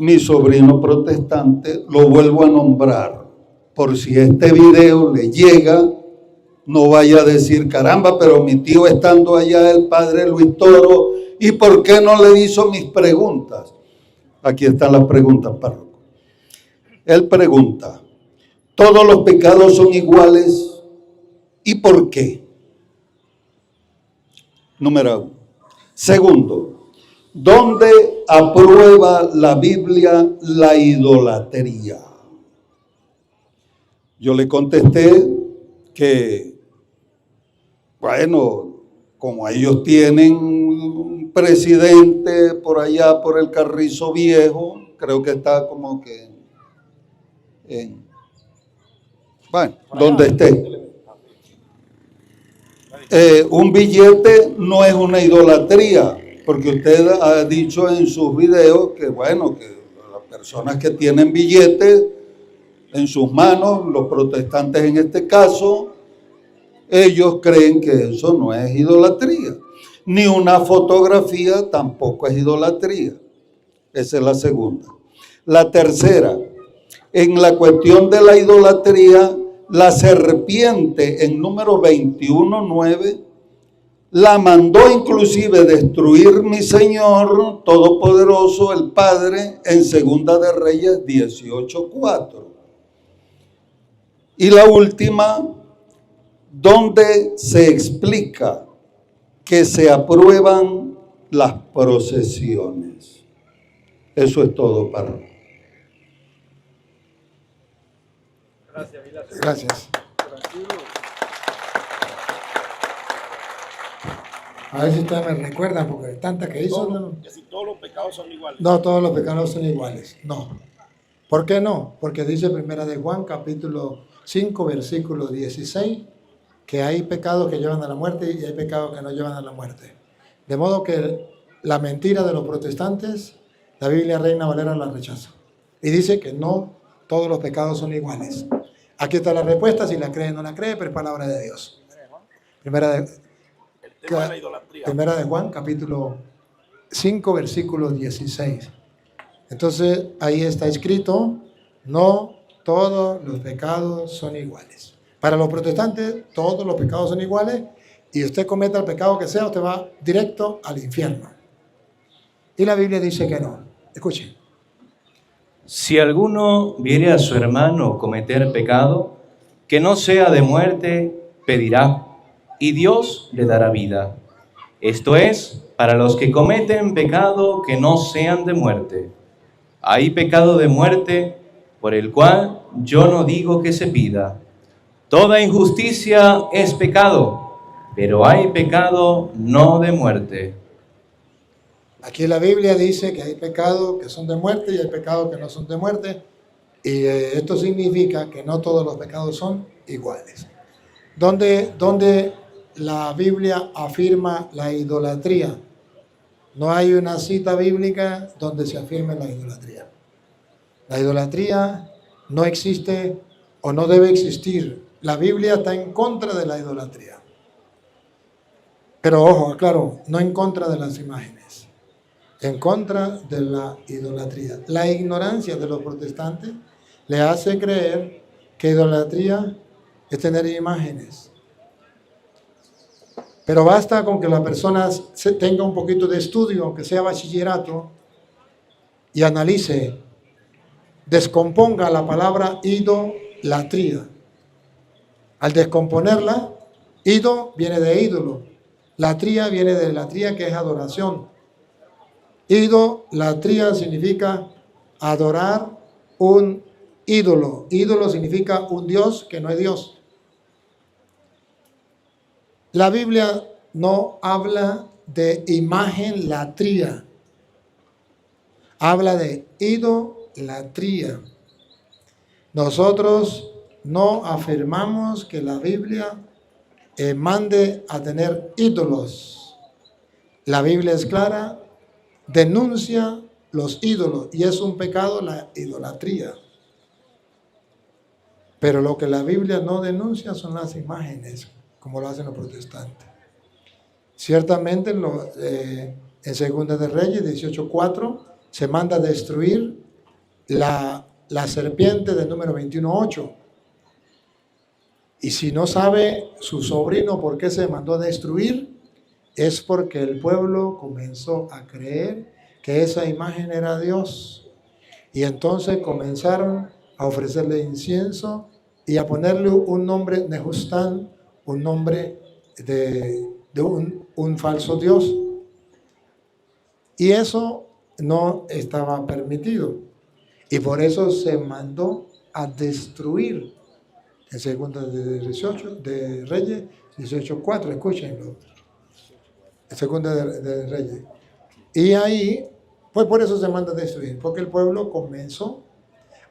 mi sobrino protestante, lo vuelvo a nombrar, por si este video le llega, no vaya a decir, caramba, pero mi tío estando allá, el padre Luis Toro, ¿y por qué no le hizo mis preguntas? Aquí están las preguntas, párroco. Él pregunta, ¿todos los pecados son iguales? ¿Y por qué? Número 1. Segundo, ¿dónde aprueba la Biblia la idolatría? Yo le contesté que, bueno, como ellos tienen un presidente por allá, por el Carrizo Viejo, creo que está como que bueno, donde esté. Un billete no es una idolatría, porque usted ha dicho en sus videos que, bueno, que las personas que tienen billetes en sus manos, los protestantes en este caso, ellos creen que eso no es idolatría. Ni una fotografía tampoco es idolatría. Esa es la segunda. La tercera, en la cuestión de la idolatría, la serpiente en Números 21:9 la mandó inclusive destruir mi Señor Todopoderoso, el Padre, en Segunda de Reyes 18:4. Y la última, donde se explica que se aprueban las procesiones. Eso es todo, párroco. Gracias. A ver si ustedes me recuerdan, porque tantas que hizo. Que si todos los pecados son iguales. No, todos los pecados son iguales. No. ¿Por qué no? Porque dice Primera de Juan, capítulo 5, versículo 16, que hay pecados que llevan a la muerte y hay pecados que no llevan a la muerte. De modo que la mentira de los protestantes, la Biblia Reina Valera la rechaza. Y dice que no todos los pecados son iguales. Aquí está la respuesta, si la cree o no la cree, pero es palabra de Dios. Primera de Juan, capítulo 5, versículo 16. Entonces, ahí está escrito, no todos los pecados son iguales. Para los protestantes, todos los pecados son iguales, y usted cometa el pecado que sea, usted va directo al infierno. Y la Biblia dice que no. Escuchen. Si alguno viere a su hermano cometer pecado, que no sea de muerte, pedirá, y Dios le dará vida. Esto es, para los que cometen pecado que no sean de muerte. Hay pecado de muerte, por el cual yo no digo que se pida. Toda injusticia es pecado, pero hay pecado no de muerte. Aquí la Biblia dice que hay pecados que son de muerte y hay pecados que no son de muerte. Y esto significa que no todos los pecados son iguales. ¿Dónde la Biblia afirma la idolatría? No hay una cita bíblica donde se afirme la idolatría. La idolatría no existe o no debe existir. La Biblia está en contra de la idolatría. Pero ojo, claro, no en contra de las imágenes, en contra de la idolatría. La ignorancia de los protestantes le hace creer que idolatría es tener imágenes. Pero basta con que la persona tenga un poquito de estudio, aunque sea bachillerato, y analice, descomponga la palabra idolatría. Al descomponerla, ido viene de ídolo, latría viene de latría, que es adoración. Idolatría significa adorar un ídolo. Ídolo significa un Dios que no es Dios. La Biblia no habla de imagen latría, habla de idolatría. Nosotros no afirmamos que la Biblia mande a tener ídolos. La Biblia es clara, denuncia los ídolos y es un pecado la idolatría. Pero lo que la Biblia no denuncia son las imágenes, como lo hacen los protestantes. Ciertamente en Segunda de Reyes 18:4 se manda a destruir la serpiente del número 21:8. Y si no sabe su sobrino por qué se mandó a destruir, es porque el pueblo comenzó a creer que esa imagen era Dios. Y entonces comenzaron a ofrecerle incienso y a ponerle un nombre Nehustán, un nombre de un falso Dios. Y eso no estaba permitido. Y por eso se mandó a destruir. En segunda de Reyes 18:4, escúchenlo. En segunda de Reyes. Y ahí, pues por eso se manda a destruir, porque el pueblo comenzó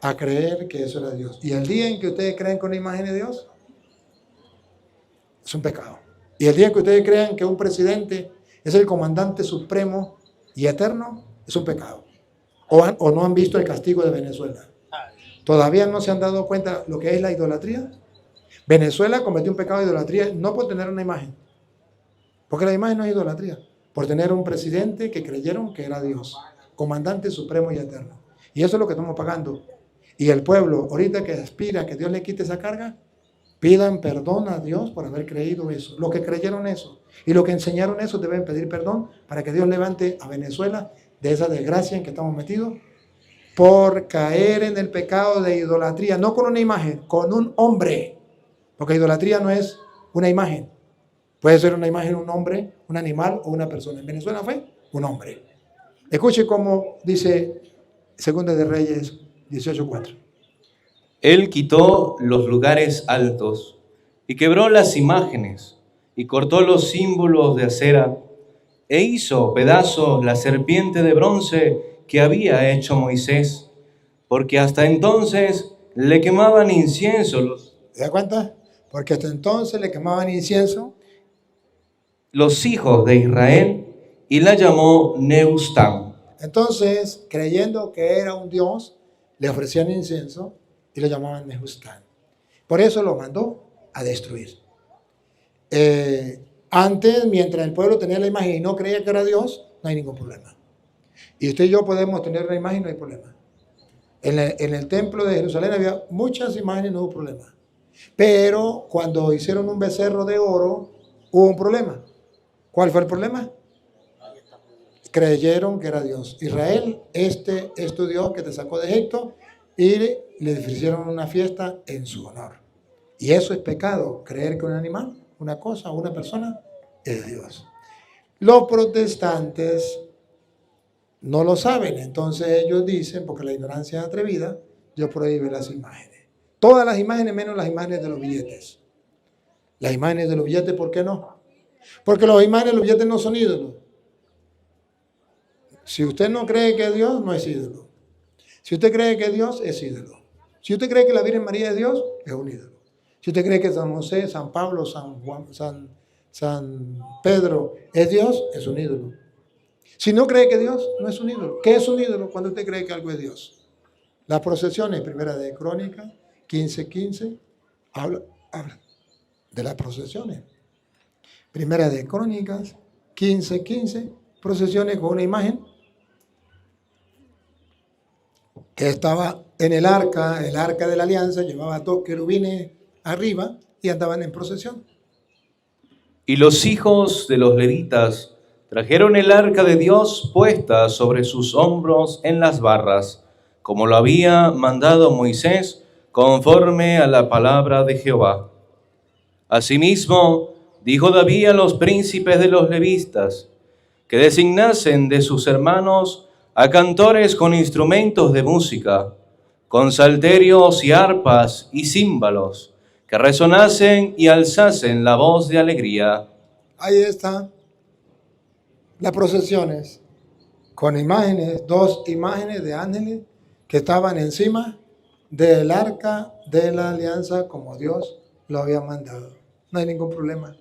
a creer que eso era Dios. Y el día en que ustedes creen con la imagen de Dios, es un pecado. Y el día en que ustedes crean que un presidente es el comandante supremo y eterno, es un pecado. O no han visto el castigo de Venezuela. ¿Todavía no se han dado cuenta lo que es la idolatría? Venezuela cometió un pecado de idolatría no por tener una imagen, porque la imagen no es idolatría, por tener un presidente que creyeron que era Dios, comandante supremo y eterno. Y eso es lo que estamos pagando. Y el pueblo, ahorita que aspira a que Dios le quite esa carga, pidan perdón a Dios por haber creído eso. Los que creyeron eso y los que enseñaron eso deben pedir perdón para que Dios levante a Venezuela de esa desgracia en que estamos metidos, por caer en el pecado de idolatría, no con una imagen, con un hombre, porque idolatría no es una imagen, puede ser una imagen, un hombre, un animal o una persona. En Venezuela fue un hombre. Escuche cómo dice Segunda de Reyes 18:4. Él quitó los lugares altos y quebró las imágenes y cortó los símbolos de acera e hizo pedazos la serpiente de bronce que había hecho Moisés, porque hasta entonces le quemaban incienso ¿Se da cuenta? Porque hasta entonces le quemaban incienso los hijos de Israel y la llamó Nehustán. Entonces, creyendo que era un dios, le ofrecían incienso y lo llamaban Nehustán. Por eso lo mandó a destruir. Antes, mientras el pueblo tenía la imagen y no creía que era Dios, no hay ningún problema. Y usted y yo podemos tener la imagen, no hay problema. En el templo de Jerusalén había muchas imágenes, no hubo problema. Pero cuando hicieron un becerro de oro, hubo un problema. ¿Cuál fue el problema? Creyeron que era Dios. Israel, este es tu Dios que te sacó de Egipto, y le ofrecieron una fiesta en su honor. Y eso es pecado, creer que un animal, una cosa o una persona es Dios. Los protestantes no lo saben, entonces ellos dicen, porque la ignorancia es atrevida, Dios prohíbe las imágenes. Todas las imágenes menos las imágenes de los billetes. Las imágenes de los billetes, ¿por qué no? Porque las imágenes de los billetes no son ídolos. Si usted no cree que es Dios, no es ídolo. Si usted cree que Dios es ídolo. Si usted cree que la Virgen María es Dios, es un ídolo. Si usted cree que San José, San Pablo, San Juan, San Pedro es Dios, es un ídolo. Si no cree que Dios, no es un ídolo. ¿Qué es un ídolo cuando usted cree que algo es Dios? Las procesiones, primera de Crónicas 15:15, habla de las procesiones. Primera de Crónicas 15:15, procesiones con una imagen que estaba en el arca de la alianza, llevaba 2 querubines arriba y andaban en procesión. Y los hijos de los levitas trajeron el arca de Dios puesta sobre sus hombros en las barras, como lo había mandado Moisés, conforme a la palabra de Jehová. Asimismo, dijo David a los príncipes de los levitas, que designasen de sus hermanos a cantores con instrumentos de música, con salterios y arpas y címbalos, que resonasen y alzasen la voz de alegría. Ahí está. Las procesiones con imágenes, 2 imágenes de ángeles que estaban encima del arca de la alianza como Dios lo había mandado. No hay ningún problema.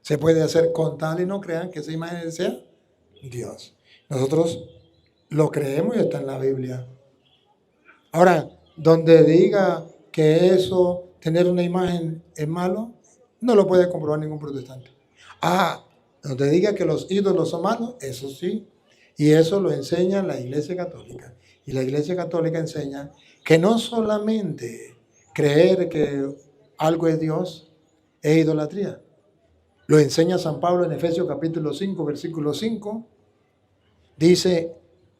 Se puede hacer con tal y no crean que esa imagen sea Dios. Nosotros lo creemos y está en la Biblia. Ahora, donde diga que eso, tener una imagen es malo, no lo puede comprobar ningún protestante. Donde diga que los ídolos son malos, eso sí. Y eso lo enseña la Iglesia Católica. Y la Iglesia Católica enseña que no solamente creer que algo es Dios es idolatría. Lo enseña San Pablo en Efesios capítulo 5, versículo 5. Dice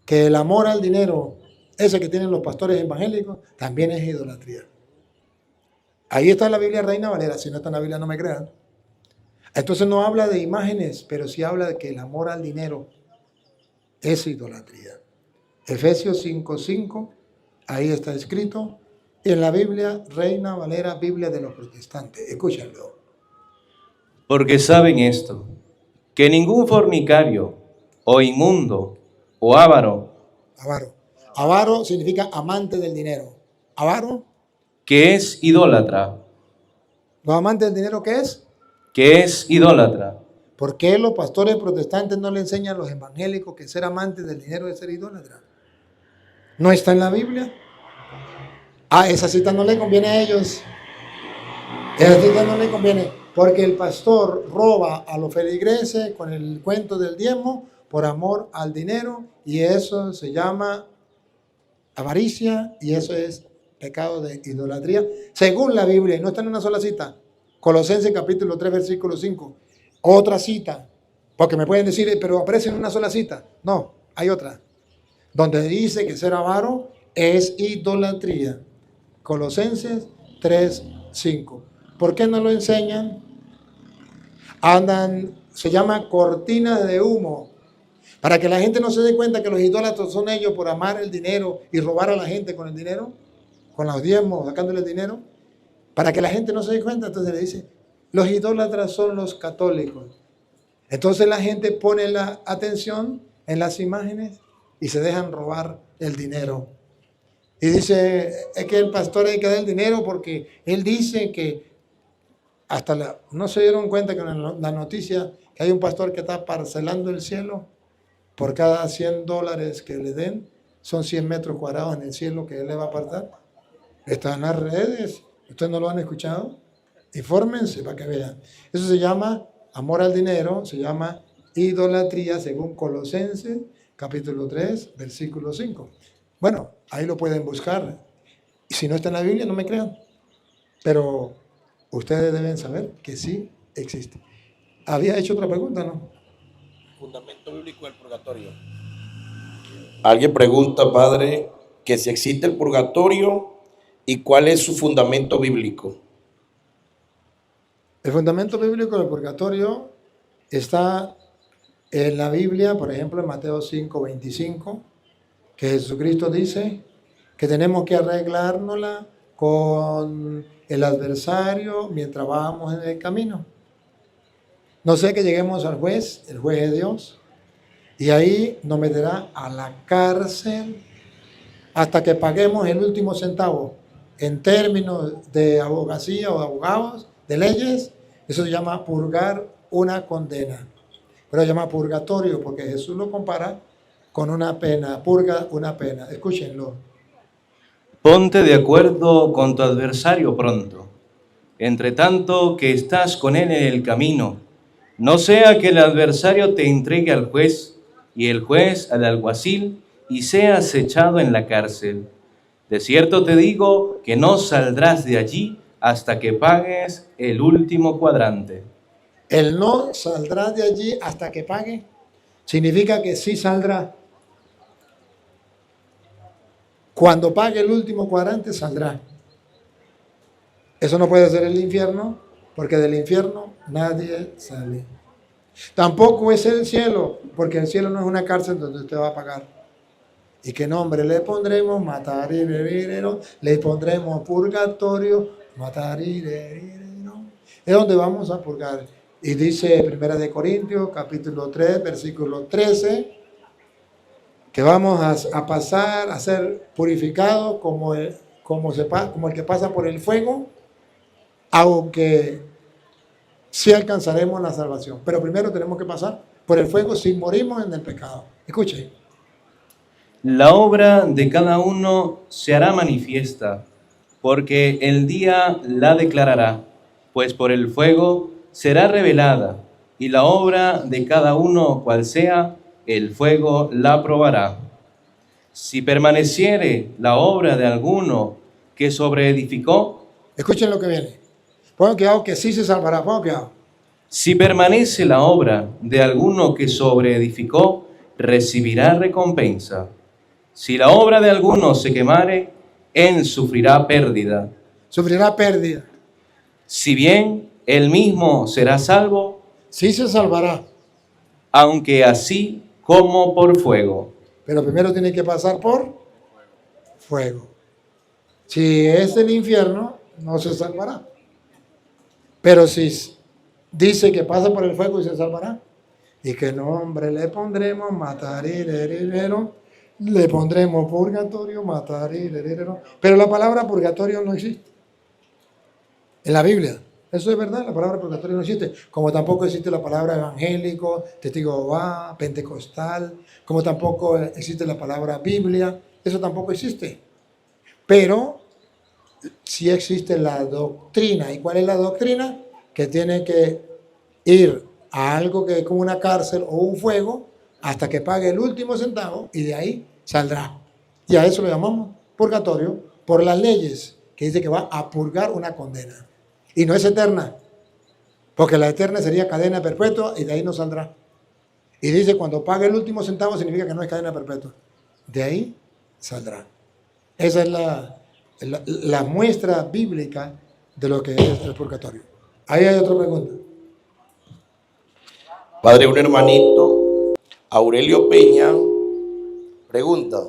que el amor al dinero, ese que tienen los pastores evangélicos, también es idolatría. Ahí está la Biblia Reina Valera. Si no está en la Biblia, no me crean. Entonces no habla de imágenes, pero sí habla de que el amor al dinero es idolatría. Efesios 5:5, ahí está escrito. Y en la Biblia Reina Valera, Biblia de los protestantes. Escúchenlo. Porque saben esto, que ningún fornicario, o inmundo, o avaro, Avaro. Avaro significa amante del dinero. Avaro, que es idólatra, los amantes del dinero, ¿qué es? que es idólatra, ¿Por qué los pastores protestantes no le enseñan a los evangélicos que ser amantes del dinero es ser idólatra? ¿No está en la Biblia? Ah, esa cita no le conviene a ellos. Esa cita no le conviene, porque el pastor roba a los feligreses con el cuento del diezmo por amor al dinero, y eso se llama avaricia, y eso es pecado de idolatría, según la Biblia. Y no está en una sola cita. Colosenses capítulo 3, versículo 5. Otra cita, porque me pueden decir, pero aparece en una sola cita. No, hay otra, donde dice que ser avaro es idolatría. Colosenses 3, 5. ¿Por qué no lo enseñan? Se llama cortina de humo, para que la gente no se dé cuenta que los idólatras son ellos por amar el dinero y robar a la gente con el dinero, con los diezmos, sacándole el dinero, para que la gente no se dé cuenta. Entonces le dice, los idólatras son los católicos. Entonces la gente pone la atención en las imágenes y se dejan robar el dinero. Y dice, es que el pastor hay que dar el dinero porque él dice que no se dieron cuenta que en la noticia que hay un pastor que está parcelando el cielo. Por cada $100 que le den, son 100 metros cuadrados en el cielo que él le va a apartar. Está en las redes. ¿Ustedes no lo han escuchado? Infórmense para que vean. Eso se llama amor al dinero, se llama idolatría, según Colosenses, capítulo 3, versículo 5. Bueno, ahí lo pueden buscar. Y si no está en la Biblia, no me crean. Pero ustedes deben saber que sí existe. Había hecho otra pregunta, ¿no? Fundamento bíblico del purgatorio. Alguien pregunta, padre, que si existe el purgatorio y cuál es su fundamento bíblico. El fundamento bíblico del purgatorio está en la Biblia, por ejemplo, en Mateo 5:25, que Jesucristo dice que tenemos que arreglárnosla con el adversario mientras vamos en el camino. No sé que lleguemos al juez, el juez es Dios, y ahí nos meterá a la cárcel hasta que paguemos el último centavo. En términos de abogacía o de abogados, de leyes, eso se llama purgar una condena. Pero se llama purgatorio porque Jesús lo compara con una pena, purga una pena. Escúchenlo. ponte de acuerdo con tu adversario pronto, entre tanto que estás con él en el camino, no sea que el adversario te entregue al juez y el juez al alguacil y seas echado en la cárcel. De cierto te digo que no saldrás de allí hasta que pagues el último cuadrante. El no saldrá de allí hasta que pague significa que sí saldrá. Cuando pague el último cuadrante saldrá. Eso no puede ser el infierno, porque del infierno nadie sale. Tampoco es el cielo, porque el cielo no es una cárcel donde usted va a pagar. ¿Y qué nombre le pondremos? Matar y beber, ¿no? Le pondremos purgatorio, matar y beber, ¿no? Es donde vamos a purgar. Y dice 1 Corintios, capítulo 3, versículo 13, que vamos a pasar a ser purificados como el que pasa por el fuego, aunque sí alcanzaremos la salvación. Pero primero tenemos que pasar por el fuego si morimos en el pecado. Escuchen. La obra de cada uno se hará manifiesta, porque el día la declarará, pues por el fuego será revelada, y la obra de cada uno, cual sea, el fuego la probará. Si permaneciere la obra de alguno que sobreedificó, Escuchen lo que viene. Pongan cuidado que sí se salvará. Pongan cuidado. si permanece la obra de alguno que sobreedificó, recibirá recompensa. Si la obra de alguno se quemare, él sufrirá pérdida. Sufrirá pérdida. Si bien él mismo será salvo, Sí se salvará. aunque así como por fuego. Pero primero tiene que pasar por fuego. Si es el infierno, no se salvará. Pero si dice que pasa por el fuego y se salvará, y qué nombre le pondremos, matarirerero, le pondremos purgatorio, matarirerero. Pero la palabra purgatorio no existe en la Biblia. Eso es verdad, la palabra purgatorio no existe. Como tampoco existe la palabra evangélico, testigo de Jehová, pentecostal, como tampoco existe la palabra Biblia, eso tampoco existe. Pero sí existe la doctrina. ¿Y cuál es la doctrina? Que tiene que ir a algo que es como una cárcel o un fuego hasta que pague el último centavo y de ahí saldrá. Y a eso lo llamamos purgatorio por las leyes, que dice que va a purgar una condena. Y no es eterna, porque la eterna sería cadena perpetua y de ahí no saldrá. Y dice cuando pague el último centavo significa que no es cadena perpetua. De ahí saldrá. Esa es la muestra bíblica de lo que es el purgatorio. Ahí hay otra pregunta. Padre, un hermanito, Aurelio Peña, pregunta.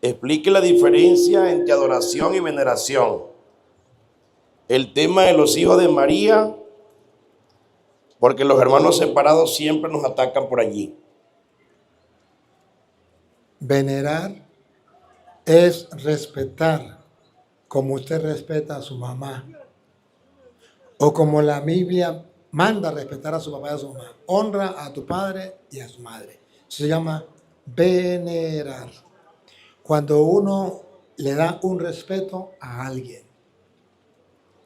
Explique la diferencia entre adoración y veneración. El tema de los hijos de María, porque los hermanos separados siempre nos atacan por allí. Venerar es respetar como usted respeta a su mamá o como la Biblia manda respetar a su papá y a su mamá. Honra a tu padre y a su madre. Eso se llama venerar. Cuando uno le da un respeto a alguien,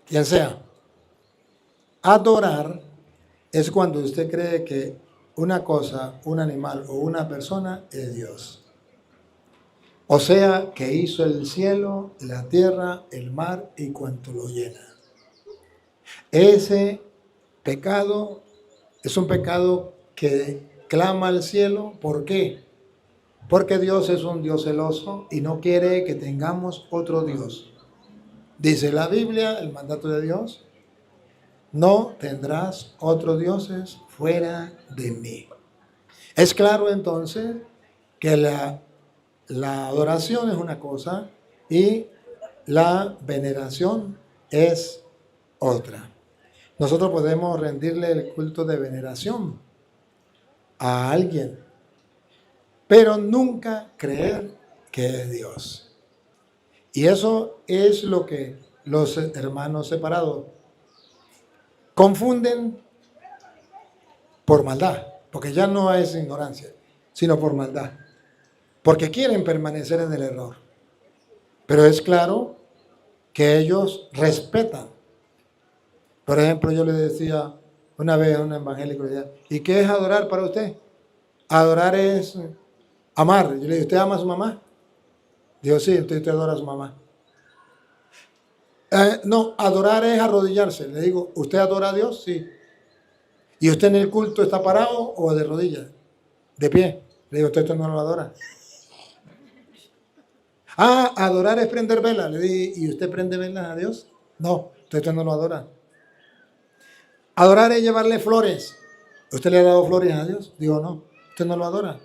quien sea. Adorar es cuando usted cree que una cosa, un animal o una persona es Dios. O sea, que hizo el cielo, la tierra, el mar y cuanto lo llena. Ese pecado es un pecado que clama al cielo. ¿Por qué? Porque Dios es un Dios celoso y no quiere que tengamos otro Dios. Dice la Biblia, el mandato de Dios, no tendrás otros dioses fuera de mí. Es claro entonces que la adoración es una cosa y la veneración es otra. Nosotros podemos rendirle el culto de veneración a alguien, pero nunca creer que es Dios. Y eso es lo que los hermanos separados confunden por maldad, porque ya no es ignorancia, sino por maldad, porque quieren permanecer en el error. Pero es claro que ellos respetan. Por ejemplo, yo le decía una vez a un evangélico, le decía, ¿y qué es adorar para usted? Adorar es amar. Yo le dije, ¿usted ama a su mamá? Dijo, sí, usted adora a su mamá. No, adorar es arrodillarse. Le digo, ¿usted adora a Dios? Sí. ¿Y usted en el culto está parado o de rodillas? De pie. Le digo, usted no lo adora. Adorar es prender velas. Le dije, ¿y usted prende velas a Dios? No, usted no lo adora. Adorar es llevarle flores. ¿Usted le ha dado flores a Dios? Digo, no, usted no lo adora.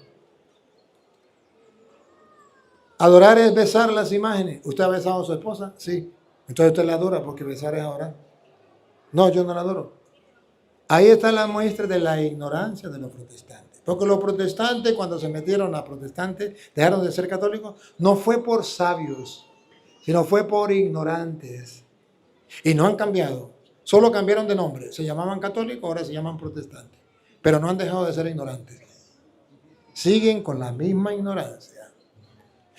Adorar es besar las imágenes. ¿Usted ha besado a su esposa? Sí. Entonces usted la adora porque besar es adorar. No, yo no la adoro. Ahí está la muestra de la ignorancia de los protestantes. Porque los protestantes, cuando se metieron a protestantes, dejaron de ser católicos, no fue por sabios, sino fue por ignorantes. Y no han cambiado. Solo cambiaron de nombre. Se llamaban católicos, ahora se llaman protestantes. Pero no han dejado de ser ignorantes. Siguen con la misma ignorancia.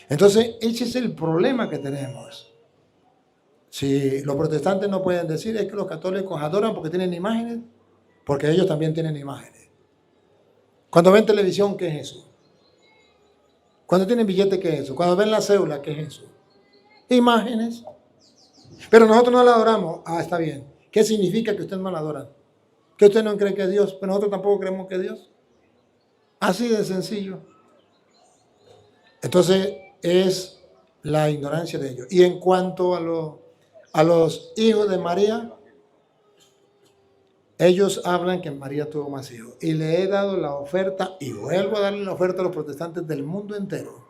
Entonces, ese es el problema que tenemos. Si los protestantes no pueden decir es que los católicos adoran porque tienen imágenes, porque ellos también tienen imágenes. Cuando ven televisión, ¿qué es eso? Cuando tienen billete, ¿qué es eso? Cuando ven la cédula, ¿qué es eso? Imágenes. Pero nosotros no la adoramos. Ah, está bien. ¿Qué significa que usted no la adora? Que usted no cree que es Dios, pero nosotros tampoco creemos que es Dios. Así de sencillo. Entonces es la ignorancia de ellos. Y en cuanto a los hijos de María, ellos hablan que María tuvo más hijos. Y le he dado la oferta, y vuelvo a darle la oferta a los protestantes del mundo entero.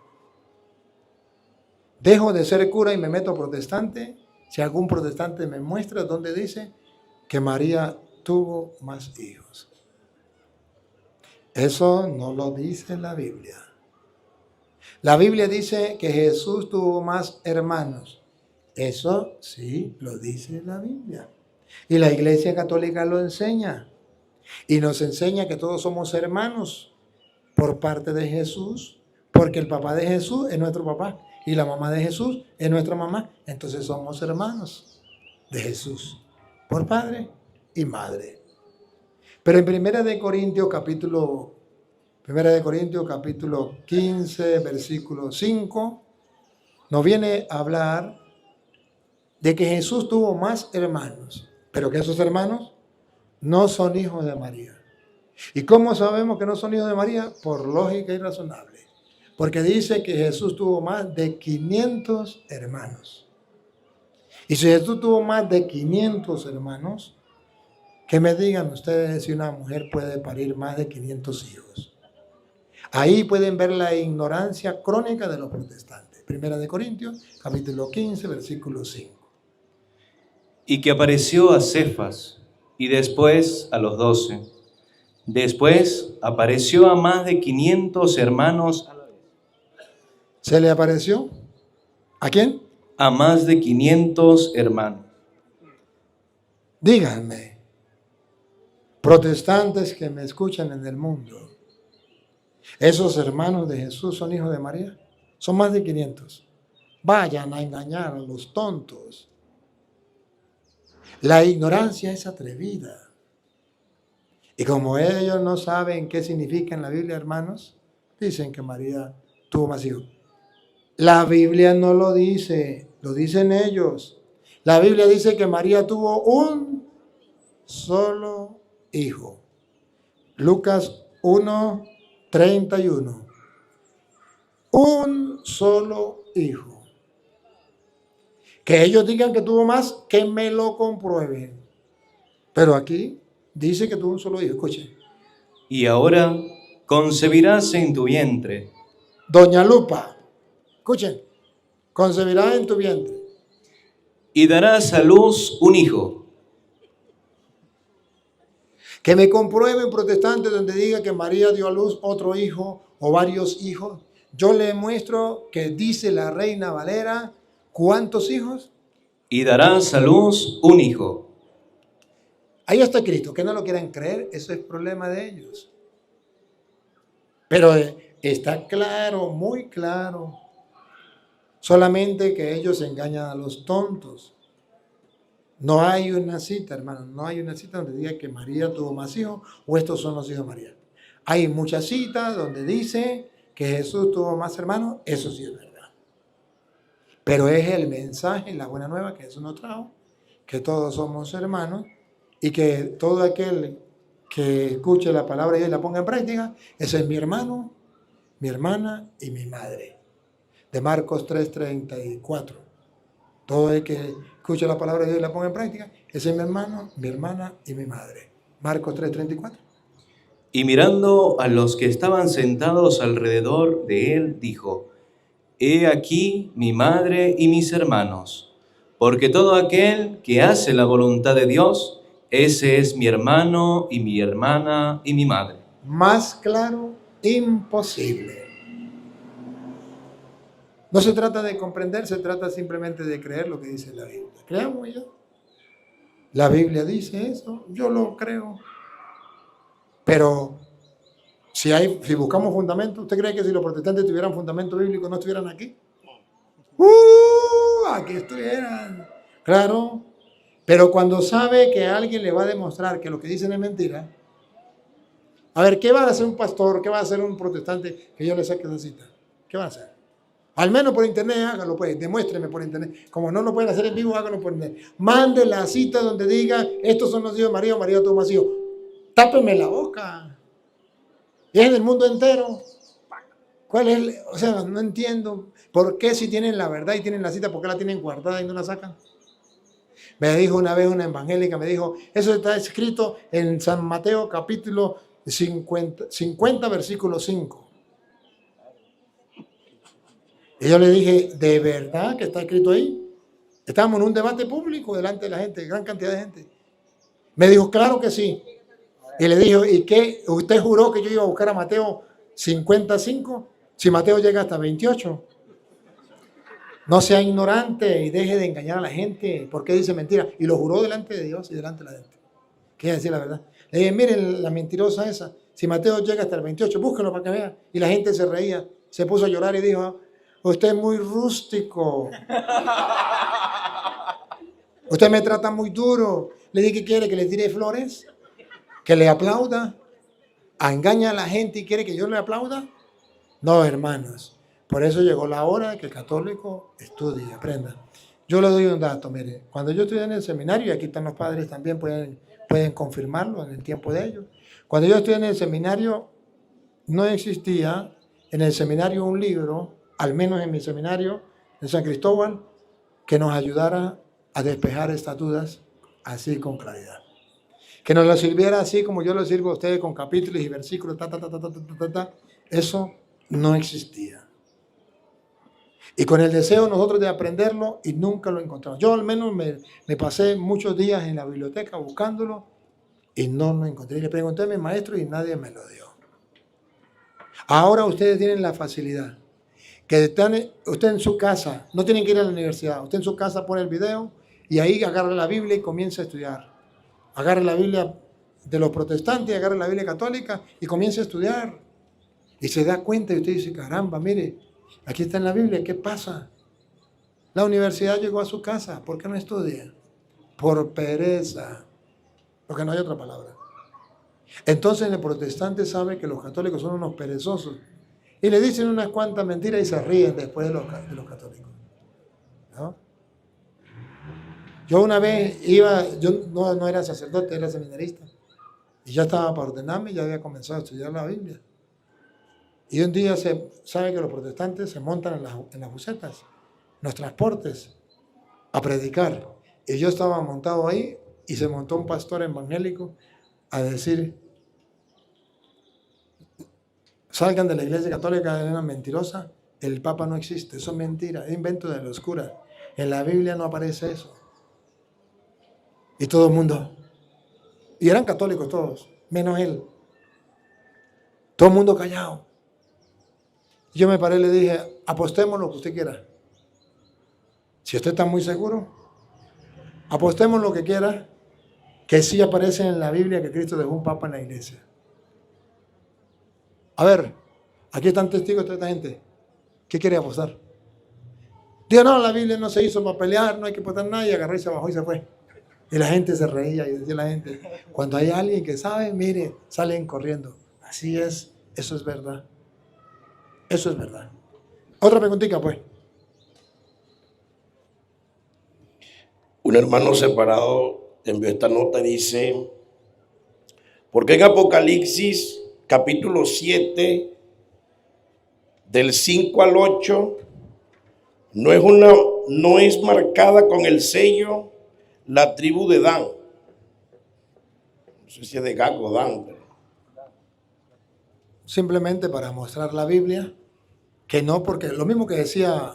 Dejo de ser cura y me meto protestante si algún protestante me muestra donde dice que María tuvo más hijos. Eso no lo dice la Biblia. La Biblia dice que Jesús tuvo más hermanos. Eso sí lo dice la Biblia. Y la Iglesia Católica lo enseña. Y nos enseña que todos somos hermanos por parte de Jesús, porque el papá de Jesús es nuestro papá y la mamá de Jesús es nuestra mamá. Entonces somos hermanos de Jesús por padre y madre. Pero en Primera de Corintios capítulo 15, versículo 5, nos viene a hablar de que Jesús tuvo más hermanos, pero que esos hermanos no son hijos de María. ¿Y cómo sabemos que no son hijos de María? Por lógica y razonable. Porque dice que Jesús tuvo más de 500 hermanos. Y si Jesús tuvo más de 500 hermanos, que me digan ustedes si una mujer puede parir más de 500 hijos. Ahí pueden ver la ignorancia crónica de los protestantes. Primera de Corintios, capítulo 15, versículo 5. Y que apareció a Cefas y después a los 12. Después apareció a más de 500 hermanos. ¿Se le apareció? ¿A quién? A más de 500 hermanos. Díganme, protestantes que me escuchan en el mundo, ¿esos hermanos de Jesús son hijos de María? Son más de 500. Vayan a engañar a los tontos. La ignorancia es atrevida. Y como ellos no saben qué significa en la Biblia, hermanos, dicen que María tuvo más hijos. La Biblia no lo dice, lo dicen ellos. La Biblia dice que María tuvo un solo hijo. Lucas 1:31. Un solo hijo. Que ellos digan que tuvo más, que me lo comprueben. Pero aquí dice que tuvo un solo hijo. Escuchen. Y ahora concebirás en tu vientre. Doña Lupa, escuchen. Concebirás en tu vientre. Y darás a luz un hijo. Que me comprueben protestantes donde diga que María dio a luz otro hijo o varios hijos. Yo le muestro que dice la Reina Valera, ¿cuántos hijos? Y darás a luz un hijo. Ahí está Cristo. Que no lo quieran creer, eso es problema de ellos. Pero está claro, muy claro. Solamente que ellos engañan a los tontos. No hay una cita, hermano, no hay una cita donde diga que María tuvo más hijos o estos son los hijos de María. Hay muchas citas donde dice que Jesús tuvo más hermanos, eso sí es verdad. Pero es el mensaje, la buena nueva que Jesús nos trajo, que todos somos hermanos y que todo aquel que escuche la palabra de Dios y la ponga en práctica, ese es mi hermano, mi hermana y mi madre. De Marcos 3:34. Todo el que escuche la palabra de Dios y la ponga en práctica, ese es mi hermano, mi hermana y mi madre. Marcos 3:34. Y mirando a los que estaban sentados alrededor de él, dijo: He aquí mi madre y mis hermanos, porque todo aquel que hace la voluntad de Dios, ese es mi hermano y mi hermana y mi madre. Más claro, imposible. No se trata de comprender, se trata simplemente de creer lo que dice la Biblia. Creamos ya. La Biblia dice eso, yo lo creo. Pero si buscamos fundamento, ¿usted cree que si los protestantes tuvieran fundamento bíblico no estuvieran aquí? Aquí estuvieran. Claro. Pero cuando sabe que alguien le va a demostrar que lo que dicen es mentira, A ver, ¿qué va a hacer un pastor? ¿Qué va a hacer un protestante que yo le saque esa cita? ¿Qué va a hacer? Al menos por internet, hágalo pues, demuéstreme por internet. Como no lo pueden hacer en vivo, hágalo por internet. Mande la cita donde diga, estos son los hijos de María o María tuvo más hijos. Tápeme la boca. Y es en el mundo entero. ¿Cuál es o sea, no entiendo. ¿Por qué si tienen la verdad y tienen la cita, por qué la tienen guardada y no la sacan? Me dijo una vez una evangélica, me dijo, eso está escrito en San Mateo capítulo 50 versículo 5. Y yo le dije, ¿de verdad que está escrito ahí? Estábamos en un debate público delante de la gente, gran cantidad de gente. Me dijo, claro que sí. Y le dije, ¿y qué? ¿Usted juró que yo iba a buscar a Mateo 55? Si Mateo llega hasta 28. No sea ignorante y deje de engañar a la gente. ¿Por qué dice mentira? Y lo juró delante de Dios y delante de la gente. Quiere decir la verdad. Le dije, miren la mentirosa esa. Si Mateo llega hasta el 28, búsquenlo para que vean. Y la gente se reía, se puso a llorar y dijo, usted es muy rústico. Usted me trata muy duro. Le dije, ¿qué quiere? ¿Que le tire flores? ¿Que le aplauda? ¿Engaña a la gente y quiere que yo le aplauda? No, hermanos. Por eso llegó la hora de que el católico estudie, aprenda. Yo le doy un dato, mire. Cuando yo estudié en el seminario, y aquí están los padres también, pueden confirmarlo en el tiempo de ellos. Cuando yo estudié en el seminario, no existía en el seminario un libro, al menos en mi seminario de San Cristóbal, que nos ayudara a despejar estas dudas así con claridad. Que nos lo sirviera así como yo lo sirvo a ustedes con capítulos y versículos, Eso no existía. Y con el deseo nosotros de aprenderlo y nunca lo encontramos. Yo al menos me pasé muchos días en la biblioteca buscándolo y no lo encontré. Y le pregunté a mi maestro y nadie me lo dio. Ahora ustedes tienen la facilidad. Que usted en su casa, no tienen que ir a la universidad, usted en su casa pone el video y ahí agarra la Biblia y comienza a estudiar. Agarra la Biblia de los protestantes, agarra la Biblia católica y comienza a estudiar. Y se da cuenta y usted dice, caramba, mire, aquí está en la Biblia, ¿qué pasa? La universidad llegó a su casa, ¿por qué no estudia? Por pereza, porque no hay otra palabra. Entonces el protestante sabe que los católicos son unos perezosos y le dicen unas cuantas mentiras y se ríen después de los católicos, ¿no? Yo una vez yo no era sacerdote, era seminarista y ya estaba para ordenarme y ya había comenzado a estudiar la Biblia. Y un día sabe que los protestantes se montan en las busetas, en los transportes, a predicar. Y yo estaba montado ahí y se montó un pastor evangélico a decir, salgan de la iglesia católica, es una mentirosa, el Papa no existe, eso es mentira, es invento de los curas. En la Biblia no aparece eso. Y todo el mundo, y eran católicos todos, menos él. Todo el mundo callado. Yo me paré y le dije, apostemos lo que usted quiera. Si usted está muy seguro, apostemos lo que quiera, que sí aparece en la Biblia que Cristo dejó un papa en la iglesia. A ver, aquí están testigos de esta gente. ¿Qué quiere apostar? Dijo, no, la Biblia no se hizo para pelear, no hay que apostar nada, y agarró y se bajó y se fue. Y la gente se reía y decía la gente, cuando hay alguien que sabe, mire, salen corriendo. Así es, eso es verdad. Eso es verdad. Otra preguntita, pues. Un hermano separado envió esta nota y dice, ¿por qué en Apocalipsis capítulo 7 del 5 al 8 no es marcada con el sello la tribu de Dan? No sé si es de Gad o Dan, pero... Simplemente para mostrar la Biblia, que no, porque lo mismo que decía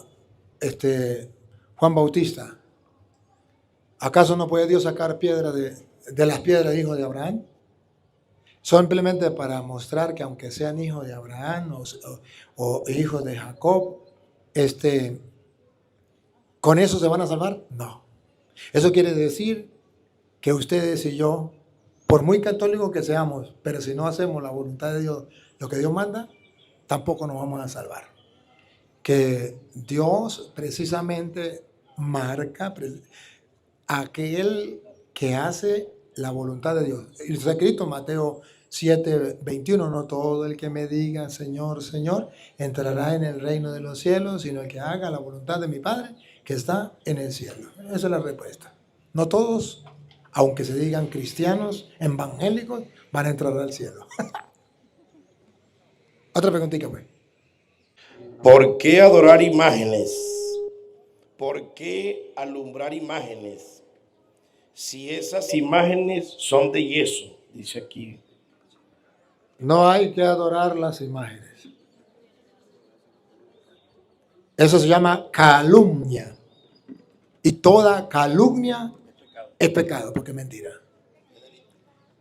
Juan Bautista, ¿acaso no puede Dios sacar piedra de las piedras hijos de Abraham? Simplemente para mostrar que aunque sean hijos de Abraham o hijos de Jacob, ¿con eso se van a salvar? No. Eso quiere decir que ustedes y yo, por muy católicos que seamos, pero si no hacemos la voluntad de Dios, lo que Dios manda, tampoco nos vamos a salvar. Que Dios precisamente marca aquel que hace la voluntad de Dios. Y está escrito en Mateo 7:21, no todo el que me diga Señor, Señor, entrará en el reino de los cielos, sino el que haga la voluntad de mi Padre que está en el cielo. Esa es la respuesta. No todos, aunque se digan cristianos, evangélicos, van a entrar al cielo. Otra preguntita, pues. ¿Por qué adorar imágenes? ¿Por qué alumbrar imágenes? Si esas imágenes son de yeso, dice aquí. No hay que adorar las imágenes. Eso se llama calumnia. Y toda calumnia es pecado, porque es mentira.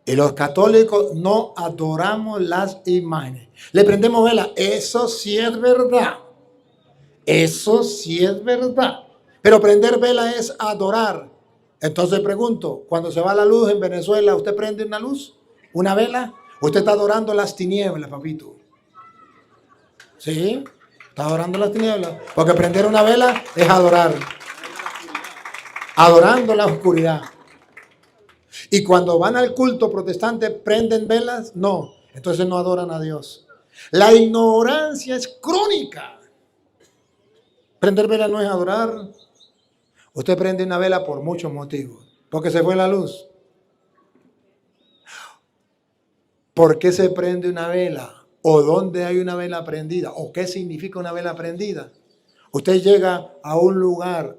Y los católicos no adoramos las imágenes. Le prendemos vela. Eso sí es verdad. Eso sí es verdad. Pero prender vela es adorar. Entonces pregunto, cuando se va la luz en Venezuela, ¿usted prende una luz? ¿Una vela? Usted está adorando las tinieblas, papito. ¿Sí? Está adorando las tinieblas. Porque prender una vela es adorar. Adorando la oscuridad. Y cuando van al culto protestante, ¿prenden velas? No. Entonces no adoran a Dios. La ignorancia es crónica. Prender vela no es adorar. Usted prende una vela por muchos motivos. Porque se fue la luz. ¿Por qué se prende una vela? ¿O dónde hay una vela prendida? ¿O qué significa una vela prendida? Usted llega a un lugar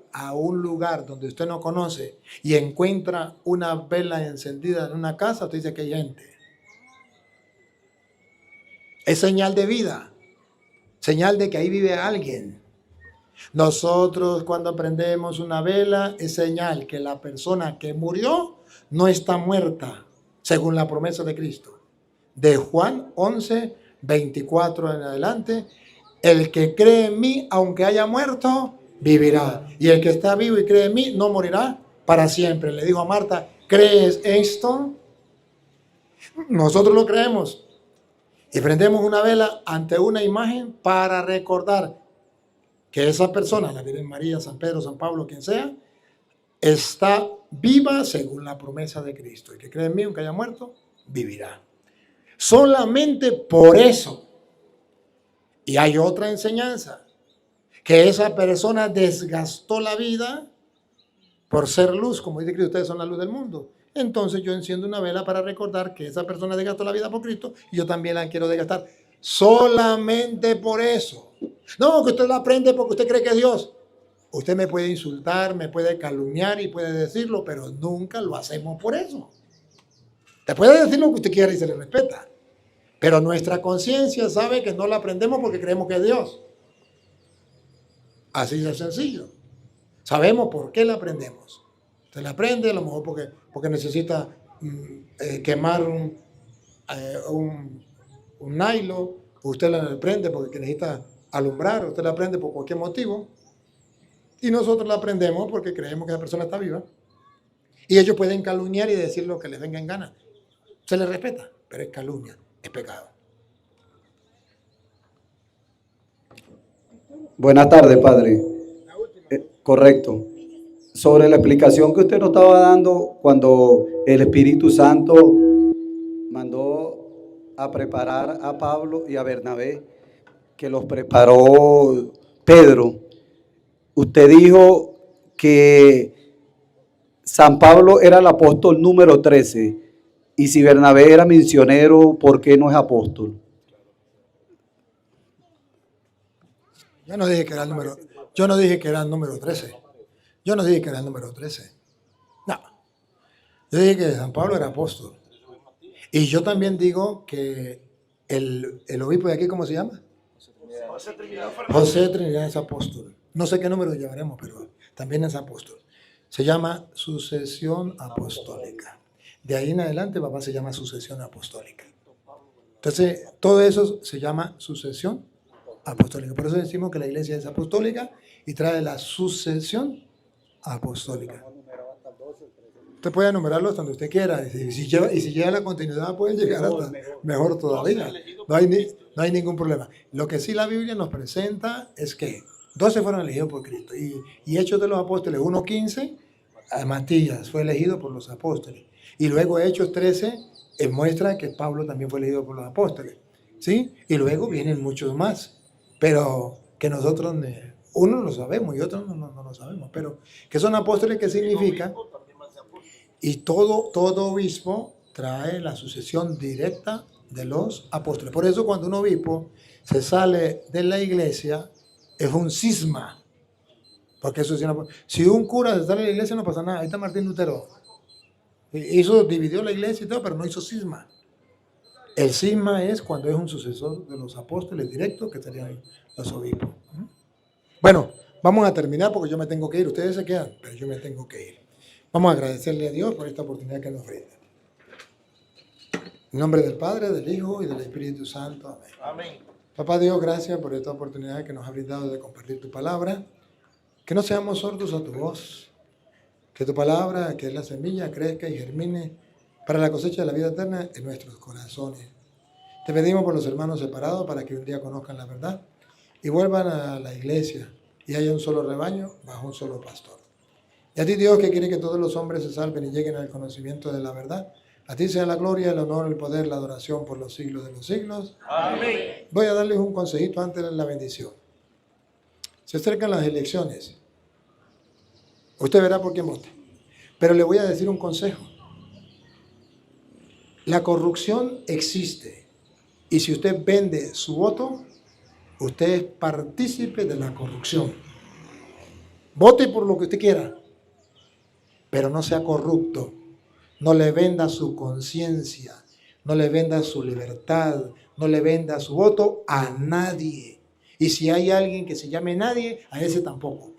donde usted no conoce y encuentra una vela encendida en una casa, usted dice que hay gente. Es señal de vida, señal de que ahí vive alguien. Nosotros cuando prendemos una vela es señal que la persona que murió no está muerta, según la promesa de Cristo. De Juan 11:24 en adelante, el que cree en mí, aunque haya muerto, vivirá. Y el que está vivo y cree en mí, no morirá para siempre. Le dijo a Marta, ¿crees esto? Nosotros lo creemos. Y prendemos una vela ante una imagen para recordar que esa persona, la Virgen María, San Pedro, San Pablo, quien sea, está viva según la promesa de Cristo. El que cree en mí, aunque haya muerto, vivirá. Solamente por eso. Y hay otra enseñanza, que esa persona desgastó la vida por ser luz, como dice Cristo, ustedes son la luz del mundo. Entonces yo enciendo una vela para recordar que esa persona desgastó la vida por Cristo y yo también la quiero desgastar. Solamente por eso. No, que usted la prende porque usted cree que es Dios. Usted me puede insultar, me puede calumniar y puede decirlo, pero nunca lo hacemos por eso. Te puede decir lo que usted quiera y se le respeta. Pero nuestra conciencia sabe que no la aprendemos porque creemos que es Dios. Así de sencillo. Sabemos por qué la aprendemos. Se la aprende a lo mejor porque necesita quemar un nylon. Usted la aprende porque necesita alumbrar. Usted la aprende por cualquier motivo. Y nosotros la aprendemos porque creemos que la persona está viva. Y ellos pueden calumniar y decir lo que les venga en gana. Se les respeta, pero es calumnia. Es pecado. Buenas tardes, padre. Correcto. Sobre la explicación que usted nos estaba dando cuando el Espíritu Santo mandó a preparar a Pablo y a Bernabé, que los preparó Pedro. Usted dijo que San Pablo era el apóstol número 13. Y si Bernabé era misionero, ¿por qué no es apóstol? Yo no dije que era el número 13. Yo no dije que era el número 13. No. Yo dije que San Pablo era apóstol. Y yo también digo que el obispo de aquí, ¿cómo se llama? José Trinidad es apóstol. No sé qué número llevaremos, pero también es apóstol. Se llama sucesión apostólica. De ahí en adelante, papá, se llama sucesión apostólica. Entonces, todo eso se llama sucesión apostólica. Por eso decimos que la iglesia es apostólica y trae la sucesión apostólica. Usted puede enumerarlo hasta donde usted quiera. Y si lleva la continuidad, pueden llegar hasta mejor todavía. No hay ningún problema. Lo que sí la Biblia nos presenta es que 12 fueron elegidos por Cristo. Y Hechos de los Apóstoles 1:15, Matías fue elegido por los apóstoles. Y luego Hechos 13, muestra que Pablo también fue elegido por los apóstoles, ¿sí? Y luego vienen muchos más, pero que nosotros, unos lo sabemos y otros no lo sabemos, pero que son apóstoles, ¿qué significa? Y todo obispo trae la sucesión directa de los apóstoles. Por eso cuando un obispo se sale de la iglesia, es un cisma. Porque eso si un cura se sale de la iglesia no pasa nada. Ahí está Martín Lutero. Dividió la iglesia y todo, pero no hizo cisma. El cisma es cuando es un sucesor de los apóstoles directos, que serían los obispos. Bueno, vamos a terminar porque yo me tengo que ir. Ustedes se quedan, pero yo me tengo que ir. Vamos a agradecerle a Dios por esta oportunidad que nos brinda. En nombre del Padre, del Hijo y del Espíritu Santo. Amén. Amén. Papá Dios, gracias por esta oportunidad que nos ha brindado de compartir tu palabra. Que no seamos sordos a tu voz. Que tu palabra, que es la semilla, crezca y germine para la cosecha de la vida eterna en nuestros corazones. Te pedimos por los hermanos separados para que un día conozcan la verdad y vuelvan a la iglesia y haya un solo rebaño bajo un solo pastor. Y a ti, Dios, que quiere que todos los hombres se salven y lleguen al conocimiento de la verdad, a ti sea la gloria, el honor, el poder, la adoración por los siglos de los siglos. Amén. Voy a darles un consejito antes de la bendición. Se acercan las elecciones. Usted verá por quién vota. Pero le voy a decir un consejo. La corrupción existe. Y si usted vende su voto, usted es partícipe de la corrupción. Vote por lo que usted quiera, pero no sea corrupto. No le venda su conciencia, no le venda su libertad, no le venda su voto a nadie. Y si hay alguien que se llame nadie, a ese tampoco.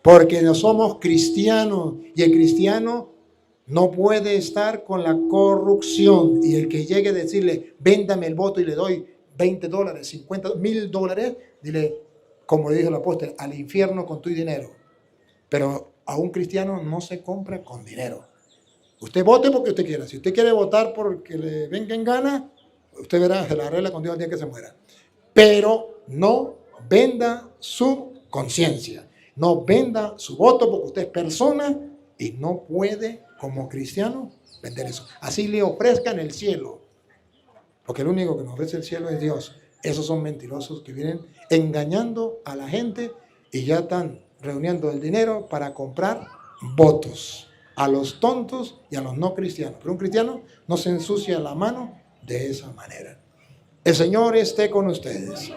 Porque no somos cristianos y el cristiano no puede estar con la corrupción. Y el que llegue a decirle, véndame el voto y le doy $20, $50, $1,000, dile, como le dijo el apóstol, al infierno con tu dinero. Pero a un cristiano no se compra con dinero. Usted vote porque usted quiera. Si usted quiere votar porque le venga en gana, usted verá, se la arregla con Dios el día que se muera. Pero no venda su conciencia. No venda su voto porque usted es persona y no puede, como cristiano, vender eso. Así le ofrezcan el cielo. Porque el único que nos ofrece el cielo es Dios. Esos son mentirosos que vienen engañando a la gente y ya están reuniendo el dinero para comprar votos a los tontos y a los no cristianos. Pero un cristiano no se ensucia la mano de esa manera. El Señor esté con ustedes.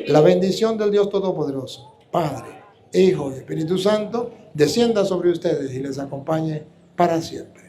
La bendición del Dios Todopoderoso, Padre, Hijo y Espíritu Santo, descienda sobre ustedes y les acompañe para siempre.